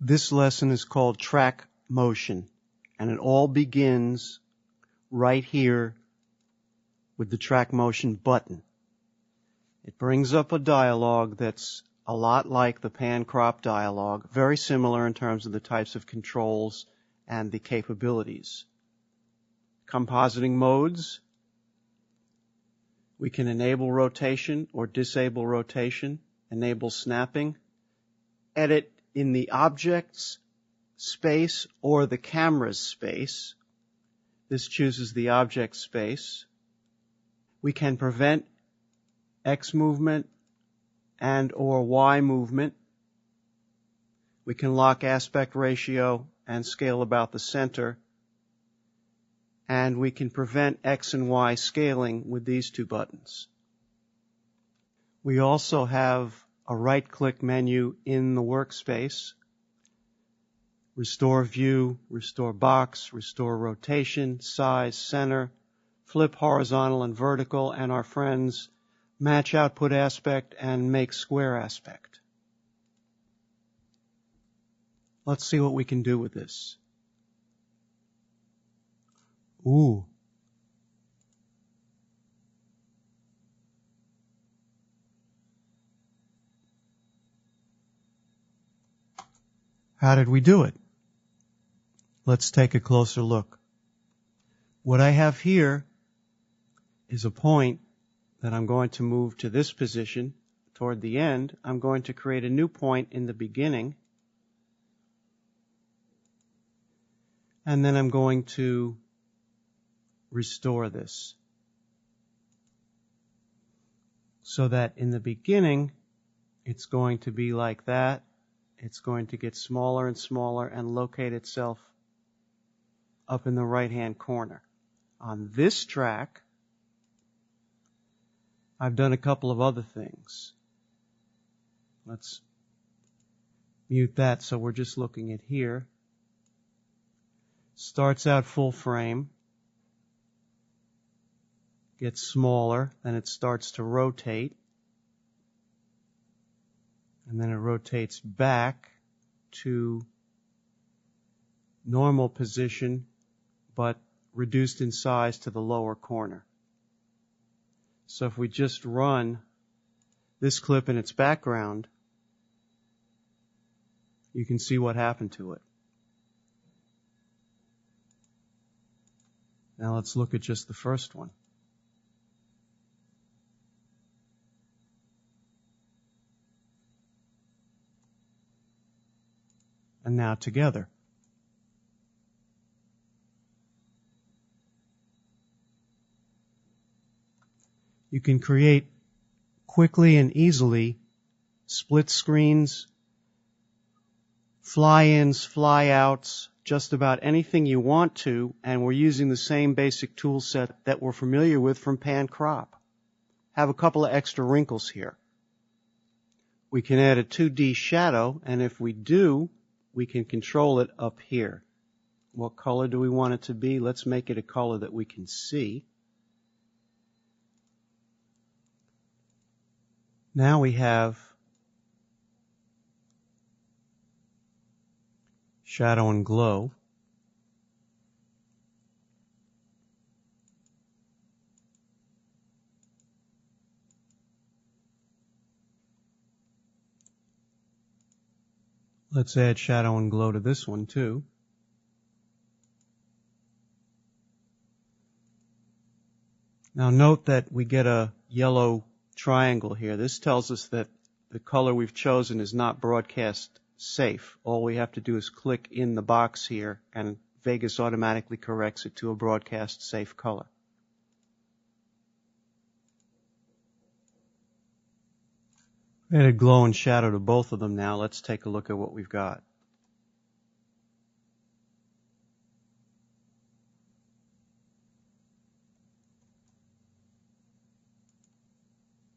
This lesson is called track motion, and it all begins right here with the track motion button. It brings up a dialog that's a lot like the pan crop dialog, very similar in terms of the types of controls and the capabilities. Compositing modes. We can enable rotation or disable rotation, enable snapping, edit in the object's space or the camera's space. This chooses the object space. We can prevent X movement and or Y movement. We can lock aspect ratio and scale about the center. And we can prevent X and Y scaling with these two buttons. We also have a right-click menu in the workspace. Restore view, restore box, restore rotation, size, center, flip horizontal and vertical, and our friends match output aspect and make square aspect. Let's see what we can do with this. Ooh. How did we do it? Let's take a closer look. What I have here is a point that I'm going to move to this position toward the end. I'm going to create a new point in the beginning. And then I'm going to restore this so that in the beginning it's going to be like that. It's going to get smaller and smaller and locate itself up in the right-hand corner. On this track, I've done a couple of other things. Let's mute that so we're just looking at here. Starts out full frame, gets smaller, then it starts to rotate. And then it rotates back to normal position, but reduced in size to the lower corner. So if we just run this clip in its background, you can see what happened to it. Now let's look at just the first one. And now together. You can create quickly and easily split screens, fly-ins, fly-outs, just about anything you want to, and we're using the same basic tool set that we're familiar with from pan crop. Have a couple of extra wrinkles here. We can add a 2D shadow, and if we do, we can control it up here. What color do we want it to be? Let's make it a color that we can see. Now we have shadow and glow. Let's add shadow and glow to this one too. Now note that we get a yellow triangle here. This tells us that the color we've chosen is not broadcast safe. All we have to do is click in the box here and Vegas automatically corrects it to a broadcast safe color. Added glow and shadow to both of them now. Let's take a look at what we've got.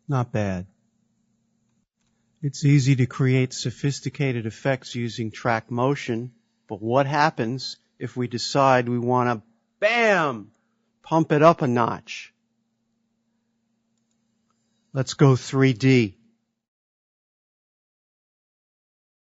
Not bad. It's easy to create sophisticated effects using track motion, but what happens if we decide we want to, bam, pump it up a notch? Let's go 3D.